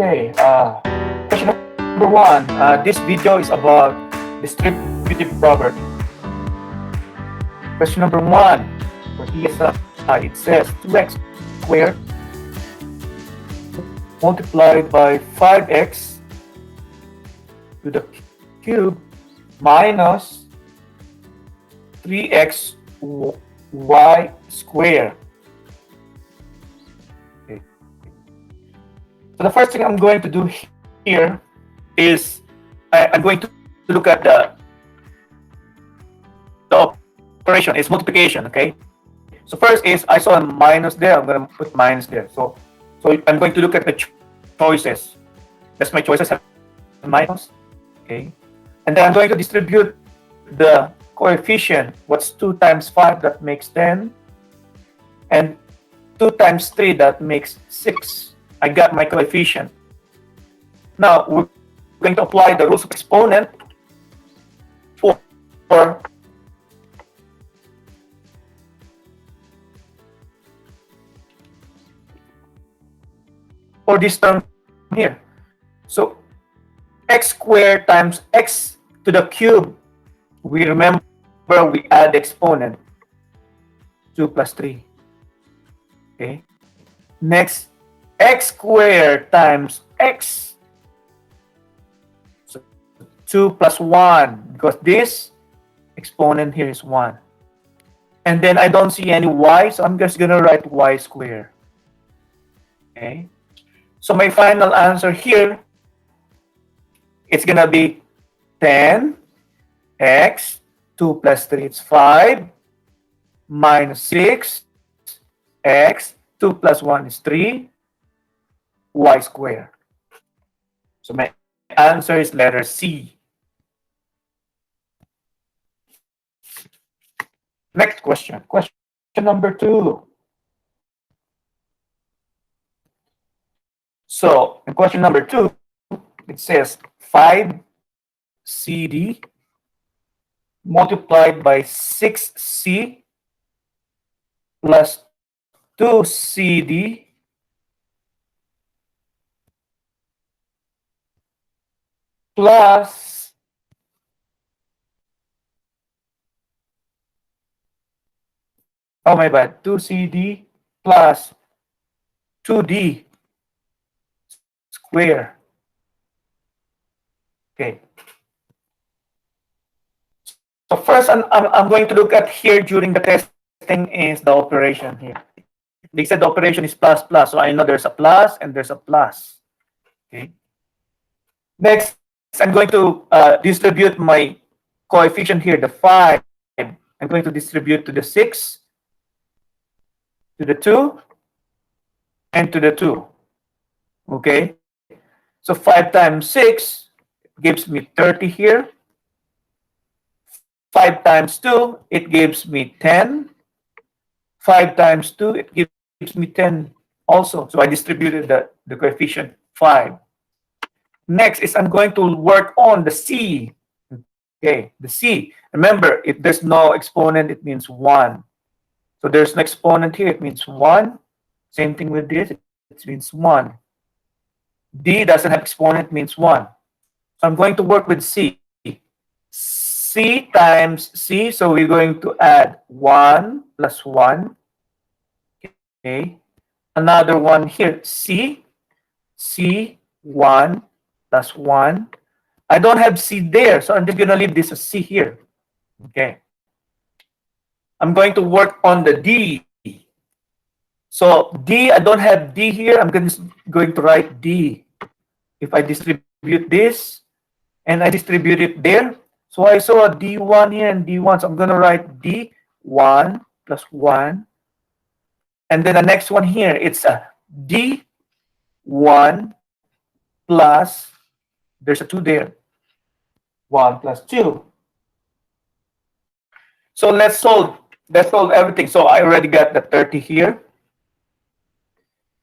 Okay, question number one. This video is about distributive property. Question number one for TSI, it says 2x squared multiplied by 5x to the cube minus 3x y squared. Okay. So the first thing I'm going to do here is I'm going to look at the operation is multiplication. Okay. So first is I saw a minus there. I'm going to put minus there. So I'm going to look at the choices. That's my choices have minus. Okay. And then I'm going to distribute the coefficient. What's 2 times 5? That makes 10. And 2 times 3, that makes 6. I got my coefficient. Now, we're going to apply the rules of exponent for this term here. So, x squared times x to the cube. We remember we add exponent. 2 plus 3. Okay. Next, x squared times x. So 2 plus 1, because this exponent here is 1. And then I don't see any y, so I'm just going to write y squared. Okay. So my final answer here, it's going to be 10x, 2 plus 3, it's 5, minus 6, x, 2 plus 1 is 3, y squared. So my answer is letter C. Next question. Question number 2. So in question number 2, it says 5CD multiplied by 6C plus 2CD plus 2CD plus 2D square. Okay. So first, I'm going to look at here during the testing is the operation here. They said the operation is plus plus, so I know there's a plus and there's a plus. Okay. Next, I'm going to distribute my coefficient here, the 5. I'm going to distribute to the 6, to the 2, and to the 2. Okay. So 5 times 6 gives me 30 here. 5 times 2, it gives me 10. 5 times 2, it gives me 10 also. So I distributed the coefficient 5. Next is I'm going to work on the C. Okay, the C. Remember, if there's no exponent, it means 1. So there's no exponent here, it means 1. Same thing with this, it means 1. D doesn't have exponent, it means 1. So I'm going to work with C. C times C, so we're going to add 1 plus 1. Okay. Another one here, C. C, 1 plus 1. I don't have C there, so I'm just going to leave this as C here. Okay. I'm going to work on the D. So D, I don't have D here. I'm going to write D. If I distribute this, and I distribute it there, so I saw a D1 here and D1, so I'm going to write D1 plus 1. And then the next one here, it's a D1 plus, there's a 2 there, 1 plus 2. So let's solve everything. So I already got the 30 here.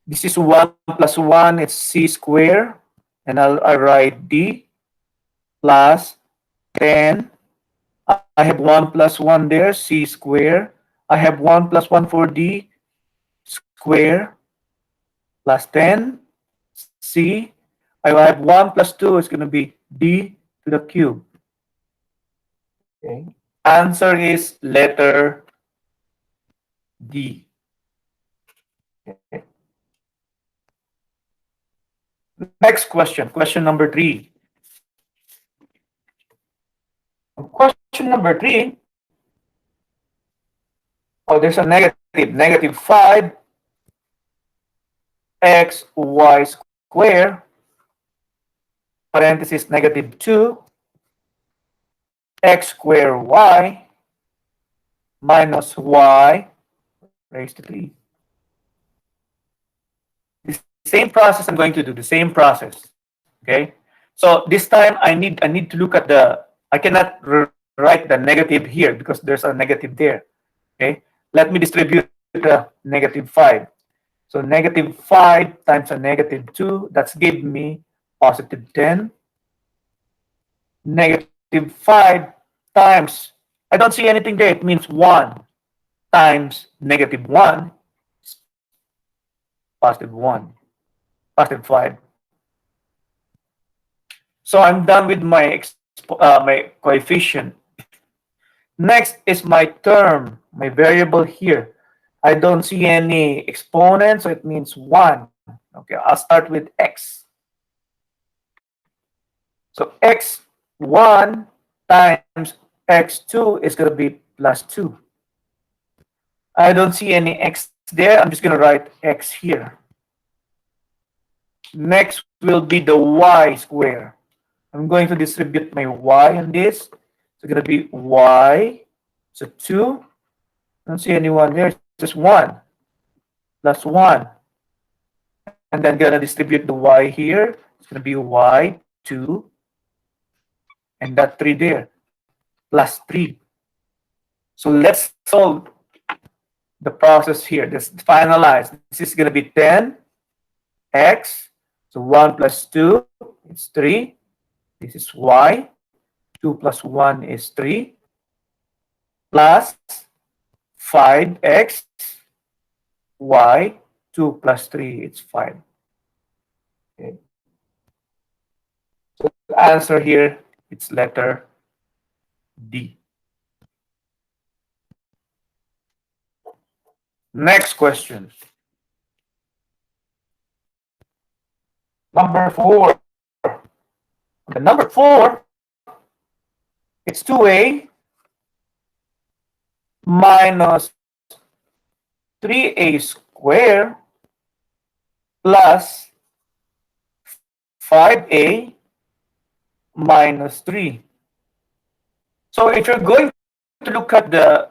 This is 1 plus 1, it's C squared. And I'll write D plus 10. I have 1 plus 1 there, C squared. I have 1 plus 1 for D squared plus 10, C I have 1 plus 2 is going to be d to the cube. Okay. Answer is letter D. Okay. Next question, question number 3. Question number 3, oh, there's a negative, negative 5 x y square, parenthesis negative 2 x square y minus y raised to 3. The same process I'm going to do, the same process. Okay. So this time I need to look at the, I cannot write the negative here because there's a negative there. Okay. Let me distribute the negative 5. So negative 5 times a negative 2, that's give me positive 10. Negative 5 times, I don't see anything there, it means 1 times negative 1 is positive 1, positive 5. So I'm done with my my coefficient. Next is my term, my variable here. I don't see any exponent, so it means 1. Okay, I'll start with x. So x1 times x2 is going to be plus 2. I don't see any x there. I'm just going to write x here. Next will be the y square. I'm going to distribute my y on this. So it's going to be y. So 2. I don't see anyone there. It's just 1 plus 1. And then going to distribute the y here. It's going to be y 2. And that 3 there. Plus 3. So let's solve the process here. This finalize. This is going to be 10x. So 1 plus 2 is 3. This is y. 2 plus 1 is 3. Plus 5x. Y. 2 plus 3 is 5. Okay. So the answer here, it's letter D. Next question. Number 4. The number 4, it's 2a minus 3a squared plus 5a minus 3. So if you're going to look at the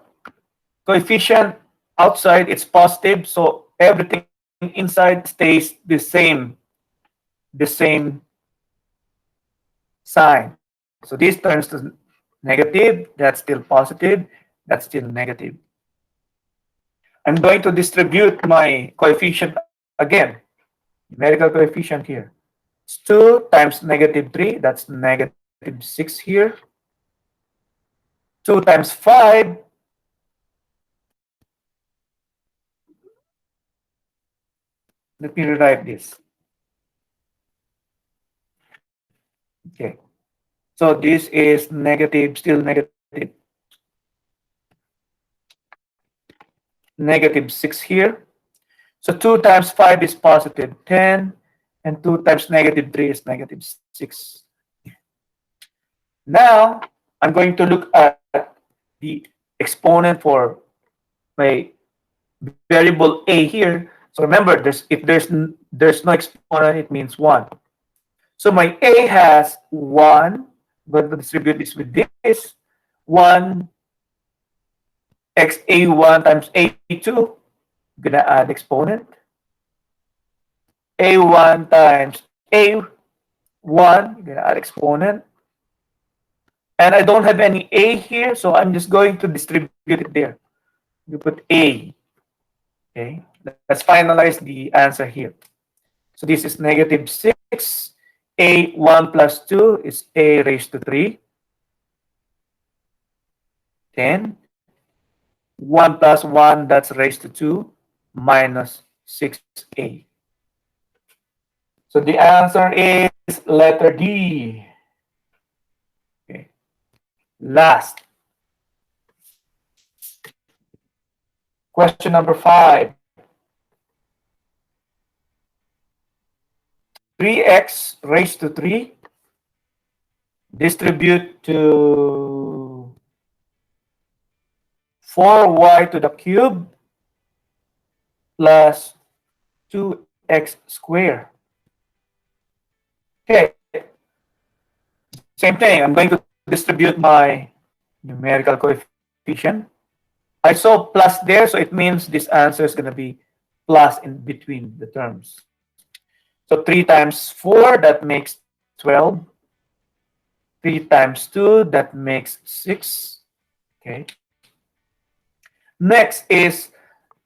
coefficient outside, it's positive, so everything inside stays the same sign. So this turns to negative, that's still positive, that's still negative. I'm going to distribute my coefficient again, numerical coefficient here. It's 2 times negative 3, that's negative 6 here. 2 times 5, let me rewrite this. Okay. So this is negative, still negative. Negative 6 here. So 2 times 5 is positive 10, and 2 times negative 3 is negative 6. Now, I'm going to look at the exponent for my variable a here. So remember, if there's no exponent, it means 1. So my a has 1. I'm going to distribute this with this. 1 x a1 times a2. I'm going to add exponent. a1 times a1. I'm going to add exponent. And I don't have any a here, so I'm just going to distribute it there. You put a. Okay, let's finalize the answer here. So this is negative 6. A1 plus 2 is a raised to 3. 10. 1 plus 1, that's raised to 2, minus 6a. So the answer is letter D. Okay. Last. Question number 5. 3x raised to 3 distribute to 4y to the cube plus 2x squared. Okay, same thing. I'm going to distribute my numerical coefficient. I saw plus there, so it means this answer is going to be plus in between the terms. So 3 times 4, that makes 12. 3 times 2, that makes 6. Okay. Next is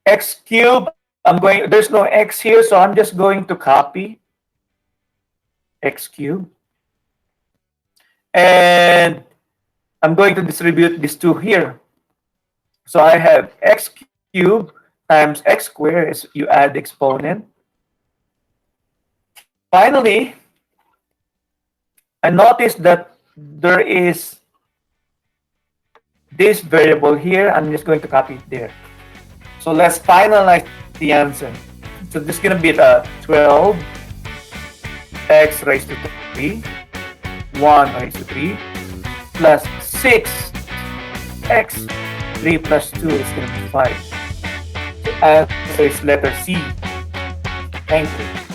x cubed. There's no x here, so I'm just going to copy x cubed. And I'm going to distribute these two here. So I have x cubed times x squared as you add the exponent. Finally, I noticed that there is this variable here. I'm just going to copy it there. So let's finalize the answer. So this is going to be the 12 x raised to 3, 1 raised to 3, plus 6 x, 3 plus 2 is going to be 5. The answer is letter C. Thank you.